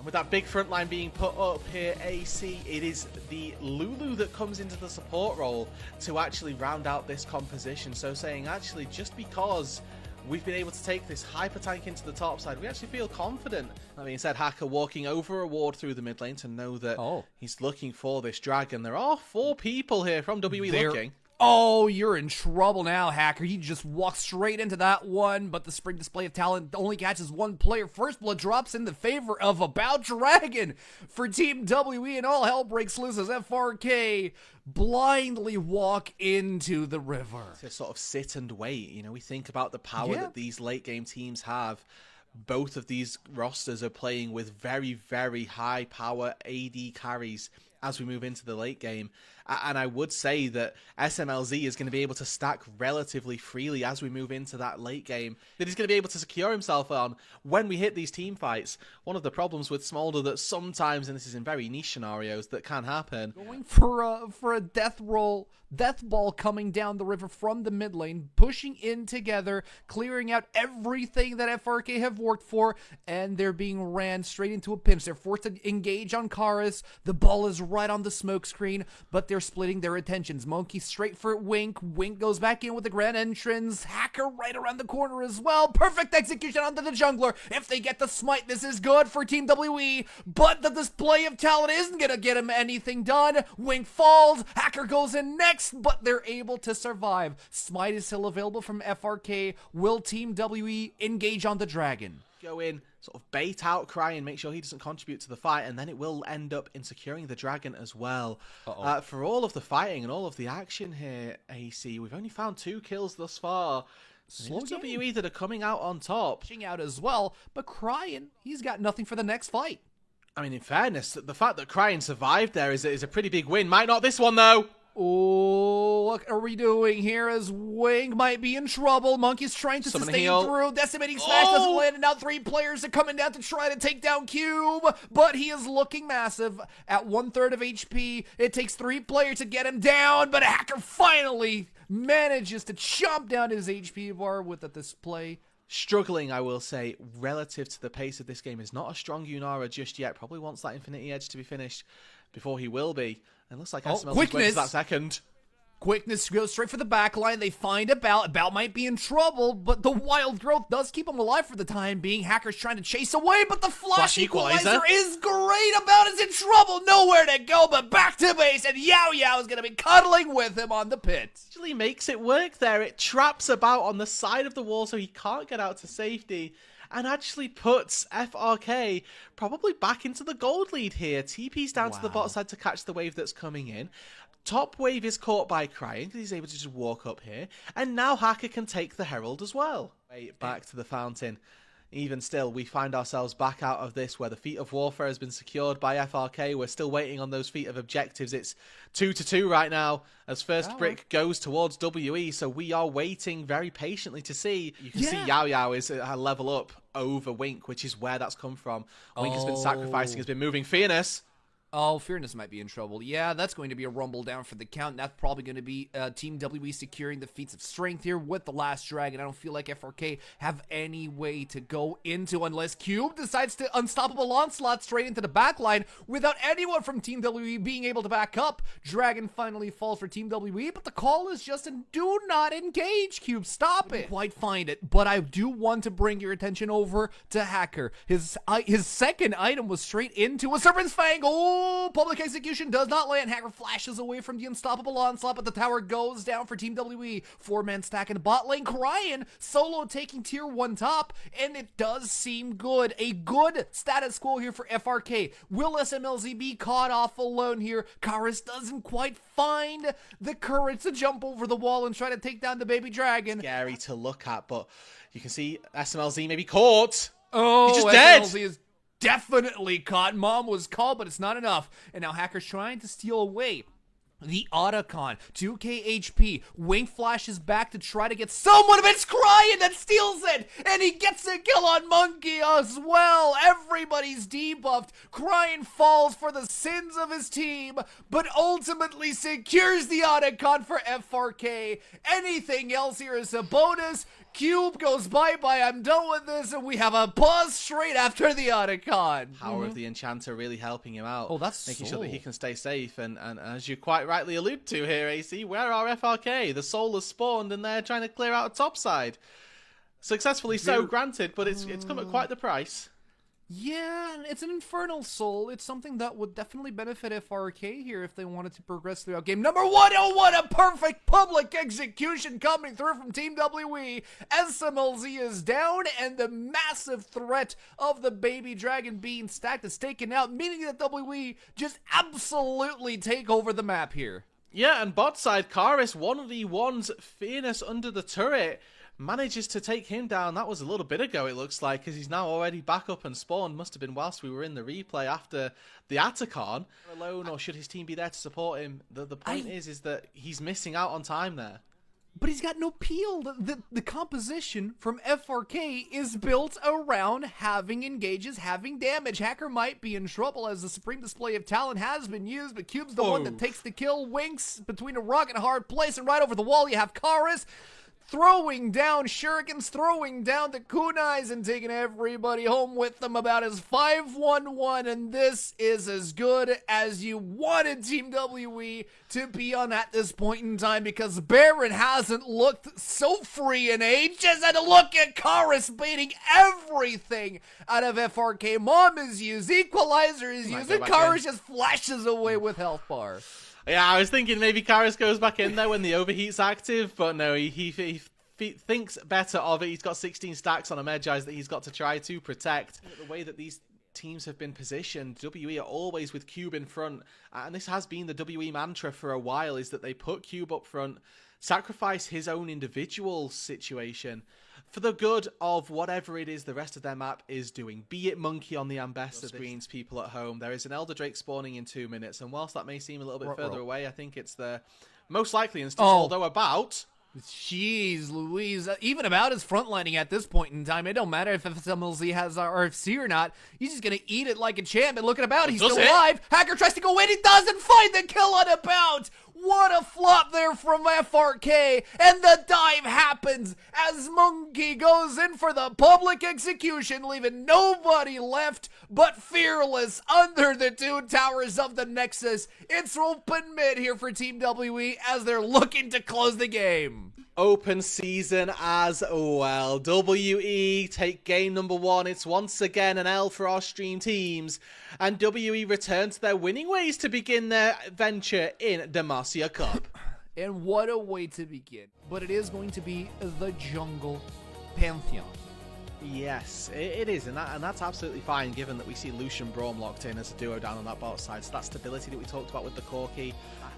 With that big front line being put up here, AC, it is the Lulu that comes into the support role to actually round out this composition. So saying, actually, just because we've been able to take this hyper tank into the top side, we actually feel confident. That being said, Hacker walking over a ward through the mid lane to know that he's looking for this dragon. There are 4 people here from WE looking. Oh, you're in trouble now, Hacker. You just walk straight into that one, but the spring display of talent only catches 1 player. First blood drops in the favor of About Dragon for Team WE, and all hell breaks loose as FRK blindly walk into the river. To sort of sit and wait. You know, we think about the power that these late game teams have. Both of these rosters are playing with very, very high power AD carries as we move into the late game. And I would say that smlz is going to be able to stack relatively freely as we move into that late game, that he's going to be able to secure himself on when we hit these team fights. One of the problems with smlz that sometimes, and this is in very niche scenarios, that can happen. Going for a death roll, death ball coming down the river from the mid lane, pushing in together, clearing out everything that FRK have worked for, and they're being ran straight into a pinch. They're forced to engage on Karis. The ball is right on the smoke screen, but they're splitting their attentions. Monki straight for Wink. Wink goes back in with the grand entrance. Hacker right around the corner as well. Perfect execution onto the jungler. If they get the smite, this is good for Team WE, but the display of talent isn't going to get him anything done. Wink falls. Hacker goes in next, but they're able to survive. Smite is still available from FRK. Will Team WE engage on the dragon? Go in, sort of bait out Cryin, make sure he doesn't contribute to the fight, and then it will end up in securing the dragon as well. For all of the fighting and all of the action here, AC, we've only found 2 kills thus far. Slow WE that are coming out on top. Out as well, but Cryin, he's got nothing for the next fight. I mean, in fairness, the fact that Cryin survived there is a pretty big win. Might not this one, though. Oh, what are we doing here as Wing might be in trouble? Monki's trying to sustain through. Decimating Smash doesn't land, and now 3 players are coming down to try to take down Cube, but he is looking massive at 1/3 of HP. It takes 3 players to get him down, but Hacker finally manages to chomp down his HP bar with a display. Struggling, I will say, relative to the pace of this game. Is not a strong Yunara just yet. Probably wants that Infinity Edge to be finished before he will be. And looks like smlz wins that second. Quickness goes straight for the back line. They find About. About might be in trouble, but the wild growth does keep him alive for the time being. Hacker's trying to chase away, but the flash equalizer is great. About is in trouble. Nowhere to go but back to base, and yaoyao is going to be cuddling with him on the pit. Actually makes it work there. It traps About on the side of the wall so he can't get out to safety, and actually puts FRK probably back into the gold lead here. TP's down to the bot side to catch the wave that's coming in. Top wave is caught by Cryin because he's able to just walk up here. And now Hacker can take the Herald as well. Back to the fountain. Even still, we find ourselves back out of this where the feat of warfare has been secured by FRK. We're still waiting on those feat of objectives. It's 2-2 right now as first brick goes towards WE. So we are waiting very patiently to see. You can see yaoyao is a level up over Wink, which is where that's come from. Wink has been sacrificing, has been moving fearness. Oh, fearness might be in trouble. Yeah, that's going to be a rumble down for the count. That's probably going to be Team WE securing the feats of strength here with the last dragon. I don't feel like FRK have any way to go into unless Cube decides to unstoppable onslaught straight into the backline without anyone from Team WE being able to back up. Dragon finally falls for Team WE, but the call is just do not engage, Cube. Stop it. Quite find it, but I do want to bring your attention over to Hacker. His second item was straight into a Serpent's Fang. Public execution does not land. Hacker flashes away from the unstoppable onslaught, but the tower goes down for Team WE. 4-man stack in the bot lane. Cryin solo taking tier 1 top, and it does seem good. A good status quo here for FRK. Will smlz be caught off alone here? Karis doesn't quite find the courage to jump over the wall and try to take down the baby dragon. Scary to look at, but you can see smlz may be caught. Oh, he's just dead. smlz is definitely caught. Mom was called, but it's not enough. And now Hacker's trying to steal away The Otacon, 2k HP, Wing flashes back to try to get someone of it's Cryin that steals it, and he gets a kill on Monki as well. Everybody's debuffed. Cryin falls for the sins of his team, but ultimately secures the Otacon for FRK. Anything else here is a bonus. Cube goes bye-bye, I'm done with this, and we have a pause straight after the Otacon. Power of the Enchanter really helping him out. Oh, that's making soul. sure that he can stay safe, and as you quite rightly allude to here, AC, where are FRK? The soul has spawned, and they're trying to clear out a topside. Successfully so, granted, but it's come at quite the price. Yeah, it's an Infernal Soul. It's something that would definitely benefit FRK here if they wanted to progress throughout game number 1. Oh, what a perfect public execution coming through from Team WE. smlz is down, and the massive threat of the baby dragon being stacked is taken out, meaning that WE just absolutely take over the map here. Yeah, and bot side, Karis 1v1's fearness under the turret. Manages to take him down. That was a little bit ago, it looks like, because he's now already back up and spawned. Must have been whilst we were in the replay after the Atacon. Alone, or should his team be there to support him? The point is that he's missing out on time there. But he's got no peel. The composition from FRK is built around having engages, having damage. Hacker might be in trouble as the supreme display of talent has been used, but Cube's the one that takes the kill. Winks between a rock and a hard place, and right over the wall you have Karis throwing down shurikens, throwing down the kunais, and taking everybody home with them about his 5-1-1, and this is as good as you wanted Team WE to be on at this point in time, because Baron hasn't looked so free in ages, and look at Karis baiting everything out of FRK. Mom is used, Equalizer is used, and Karis just flashes away with health bar. Yeah, I was thinking maybe Karis goes back in there when the overheat's active, but no, he thinks better of it. He's got 16 stacks on a Medjai's that he's got to try to protect. The way that these teams have been positioned, WE are always with Cube in front, and this has been the WE mantra for a while, is that they put Cube up front, sacrifice his own individual situation for the good of whatever it is the rest of their map is doing. Be it Monki on the Ambassador screens, people at home. There is an Elder Drake spawning in 2 minutes, and whilst that may seem a little bit further away, I think it's the most likely instance, although about... Jeez Louise, even about his frontlining at this point in time, it don't matter if smlz has RFC or not, he's just gonna eat it like a champ, and looking about, he's still alive. Hacker tries to go in, he doesn't find the kill on about. What a flop there from FRK, and the dive happens as Monki goes in for the public execution, leaving nobody left but Fearless under the 2 towers of the Nexus. It's open mid here for Team WE as they're looking to close the game. Open season as well. WE take game number 1. It's once again an L for our stream teams. And WE return to their winning ways to begin their venture in Demacia Cup. And what a way to begin. But it is going to be the Jungle Pantheon. Yes, it is, and that's absolutely fine, given that we see Lucian Braum locked in as a duo down on that bot side. So that stability that we talked about with the Corki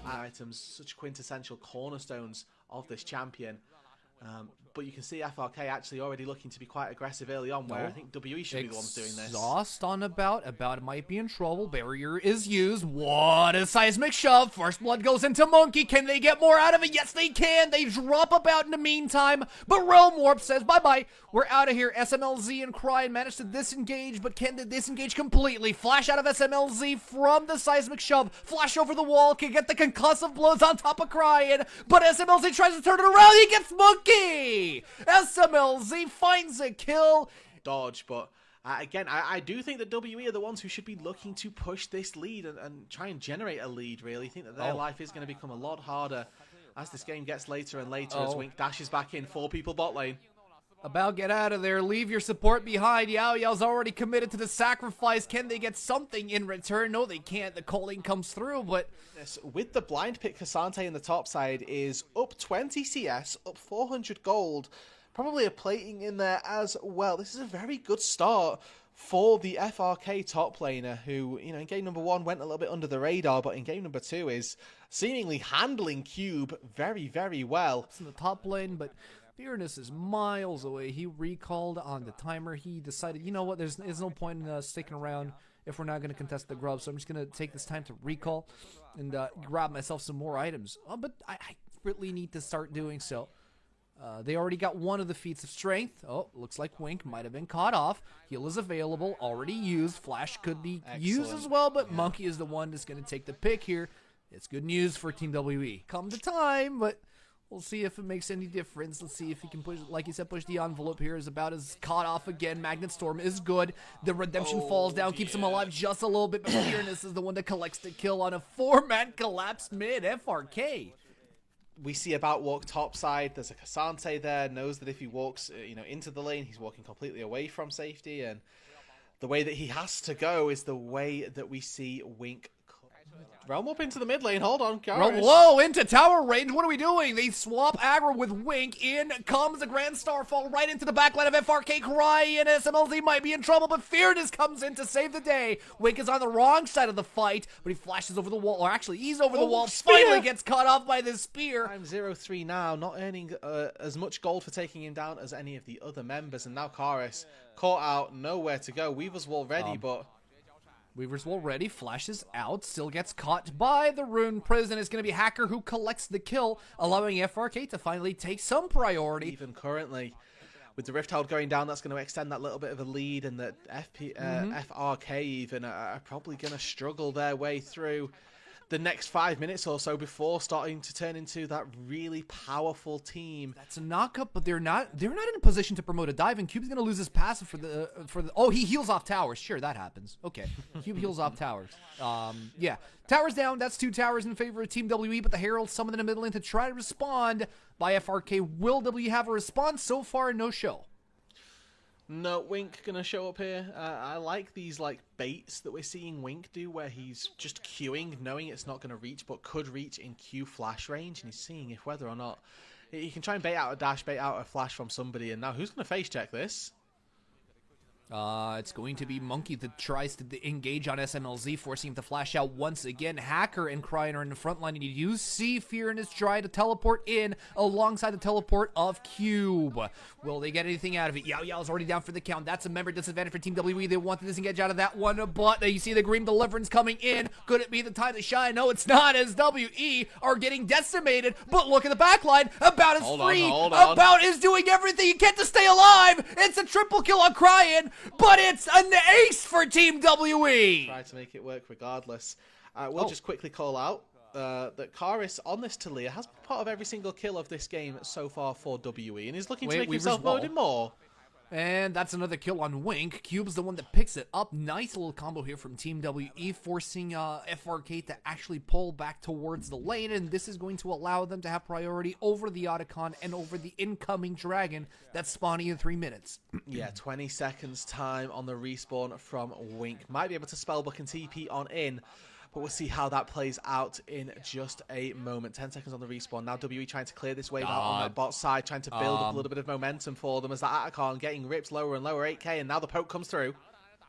items, such quintessential cornerstones of this champion. But you can see FRK actually already looking to be quite aggressive early on, where I think WE should be the ones doing this. Exhaust on about might be in trouble. Barrier is used. What a seismic shove. First blood goes into Monki. Can they get more out of it? Yes, they can. They drop about in the meantime, but Realm Warp says bye-bye. We're out of here. smlz and Cryin managed to disengage, but can they disengage completely? Flash out of smlz from the seismic shove. Flash over the wall. Can get the concussive blows on top of Cryin, but smlz tries to turn it around. He gets Monki. smlz finds a kill. Dodge, but again, I do think that WE are the ones who should be looking to push this lead and try and generate a lead, really. I think that their life is going to become a lot harder as this game gets later and later, as Wink dashes back in. 4 people bot lane. About get out of there. Leave your support behind. Yaoyao's already committed to the sacrifice. Can they get something in return? No, they can't. The calling comes through, but... With the blind pick, Cassante in the top side is up 20 CS, up 400 gold. Probably a plating in there as well. This is a very good start for the FRK top laner, who, you know, in game number 1 went a little bit under the radar, but in game number 2 is seemingly handling Cube very, very well. It's in the top lane, but... Fearness is miles away. He recalled on the timer. He decided, you know what, there's no point in sticking around. if we're not going to contest the grub. So I'm just going to take this time to recall and grab myself some more items. But I really need to start doing so. They already got one of the feats of strength. Oh, looks like Wink might have been caught off. Heal is available, already used. Flash could be used as well, but Monki is the one that's going to take the pick here. It's good news for Team WE. Come to time, but we'll see if it makes any difference. Let's see if he can push, like you said, push the envelope here. Is about as caught off again. Magnet Storm is good. The Redemption falls down, keeps him alive just a little bit, but fearness is the one that collects the kill on a 4-man collapse mid FRK. We see about walk top side. There's a Kasante there, knows that if he walks into the lane, he's walking completely away from safety, and the way that he has to go is the way that we see Wink realm up into the mid lane. Hold on, Karis. Whoa, into tower range. What are we doing? They swap aggro with Wink. In comes the Grand Starfall right into the backline of FRK. Cryin, smlz might be in trouble, but fearness comes in to save the day. Wink is on the wrong side of the fight, but he flashes over the wall, or actually he's over the wall. Spear. Finally gets caught off by the spear. I'm 0-3 now, not earning as much gold for taking him down as any of the other members, and now Karis caught out, nowhere to go. Weaver's Wall ready, but Weaver's Wall ready, flashes out, still gets caught by the Rune Prison. It's going to be Hacker who collects the kill, allowing FRK to finally take some priority. Even currently, with the Rift Herald going down, that's going to extend that little bit of a lead, and that FRK even are probably going to struggle their way through the next 5 minutes or so before starting to turn into that really powerful team. That's a knockup, but they're not in a position to promote a dive, and Cube's gonna lose his passive for the oh, he heals off towers. Sure, that happens. Okay. Cube heals off towers. Yeah. Towers down, that's 2 towers in favor of Team WE, but the Herald summoned in the middle lane to try to respond by FRK. Will W have a response? So far, no show. No, Wink gonna show up here. I like these baits that we're seeing Wink do, where he's just queuing, knowing it's not gonna reach, but could reach in Q flash range, and he's seeing if whether or not he can try and bait out a dash, bait out a flash from somebody. And now who's gonna face check this? It's going to be Monki that tries to engage on smlz, forcing him to flash out once again. Hacker and Cryin are in the front line, and you see fearness try to teleport in alongside the teleport of Cube. Will they get anything out of it? Yaoyao is already down for the count. That's a member disadvantage for Team WE. They want to disengage out of that one, but you see the Green Deliverance coming in. Could it be the time to shine? No, it's not, as WE are getting decimated. But look at the backline. About is free. About is doing everything he can to stay alive. It's a triple kill on Cryin. But it's an ace for Team WE! Try to make it work regardless. We'll just quickly call out that Karis on this Talia has been part of every single kill of this game so far for WE, and he's looking to make himself loaded more. And that's another kill on Wink. Cube's the one that picks it up. Nice little combo here from Team WE, forcing FRK to actually pull back towards the lane, and this is going to allow them to have priority over the Otacon and over the incoming dragon that's spawning in 3 minutes. Yeah, 20 seconds time on the respawn from Wink. Might be able to spellbook and TP on in, but we'll see how that plays out in just a moment. 10 seconds on the respawn. Now WE trying to clear this wave out on that bot side, trying to build up a little bit of momentum for them as that Atacon getting ripped lower and lower, 8k, and now the poke comes through.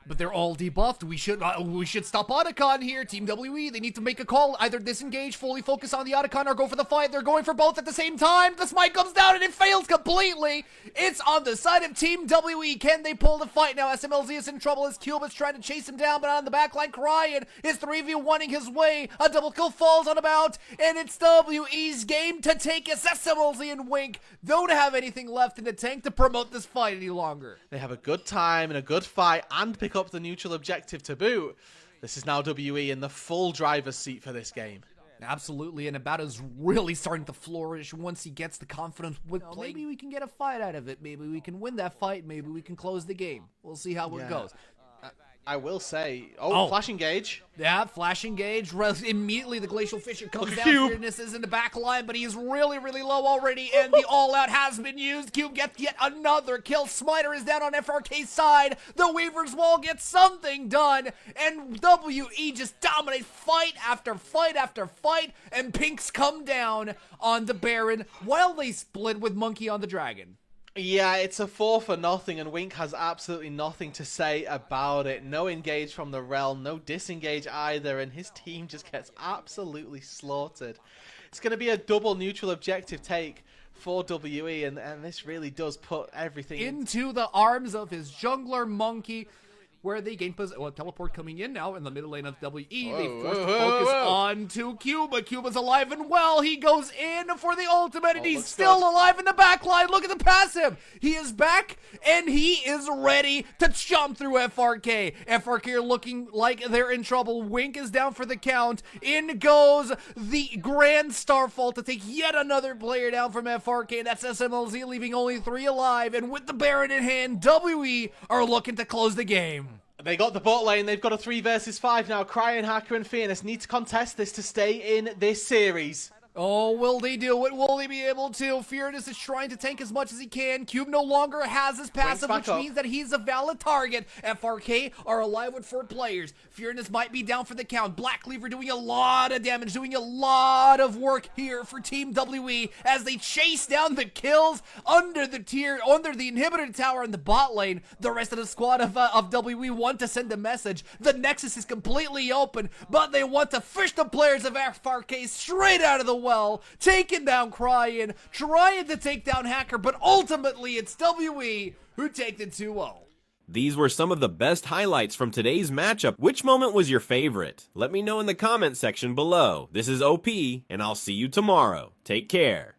But they're all debuffed. We should stop Otacon here. Team WE, they need to make a call. Either disengage, fully focus on the Otacon, or go for the fight. They're going for both at the same time. The smite comes down and it fails completely. It's on the side of Team WE. Can they pull the fight now? smlz is in trouble as Cube is trying to chase him down, but on the backline, Cryin is 3v1ing his way. A double kill falls on About, and it's WE's game to take as smlz and Wink don't have anything left in the tank to promote this fight any longer. They have a good time and a good fight and pick up the neutral objective to boot. This is now WE in the full driver's seat for this game. Absolutely, and About is really starting to flourish once he gets the confidence with play. Maybe we can get a fight out of it. Maybe we can win that fight. Maybe we can close the game. We'll see how it goes. I will say, flash engage. Yeah, flash engage. Immediately the Glacial Fissure comes down. Fearness is in the back line, but he's really, really low already, and the all-out has been used. Cube gets yet another kill. Smiter is down on FRK's side. The Weaver's Wall gets something done, and WE just dominate fight after fight after fight, and Pinks come down on the Baron while they split with Monki on the Dragon. Yeah, it's a 4-0, and Wink has absolutely nothing to say about it. No engage from the Realm, no disengage either, and his team just gets absolutely slaughtered. It's going to be a double neutral objective take for WE, and this really does put everything into the arms of his jungler Monki. where they gain teleport coming in now in the middle lane of WE. They forced to focus on to Cuba. Cuba's alive and well. He goes in for the ultimate, and he's still alive in the backline. Look at the passive. He is back, and he is ready to jump through FRK. FRK are looking like they're in trouble. Wink is down for the count. In goes the Grand Starfall to take yet another player down from FRK. That's smlz, leaving only 3 alive. And with the Baron in hand, WE are looking to close the game. They got the bot lane. They've got a 3 versus 5 now. Cryin, Hacker, and fearness need to contest this to stay in this series. Oh, will they do it? Will they be able to? fearness is trying to tank as much as he can. Cube no longer has his passive, which means that he's a valid target. FRK are alive with 4 players. fearness might be down for the count. Black Cleaver doing a lot of damage, doing a lot of work here for Team WE as they chase down the kills under the inhibitor tower in the bot lane. The rest of the squad of WE want to send a message. The Nexus is completely open, but they want to fish the players of FRK straight out of the well, taking down Cryin, trying to take down Hacker, but ultimately it's WE who take the 2-0. These were some of the best highlights from today's matchup. Which moment was your favorite? Let me know in the comment section below. This is OP, and I'll see you tomorrow. Take care.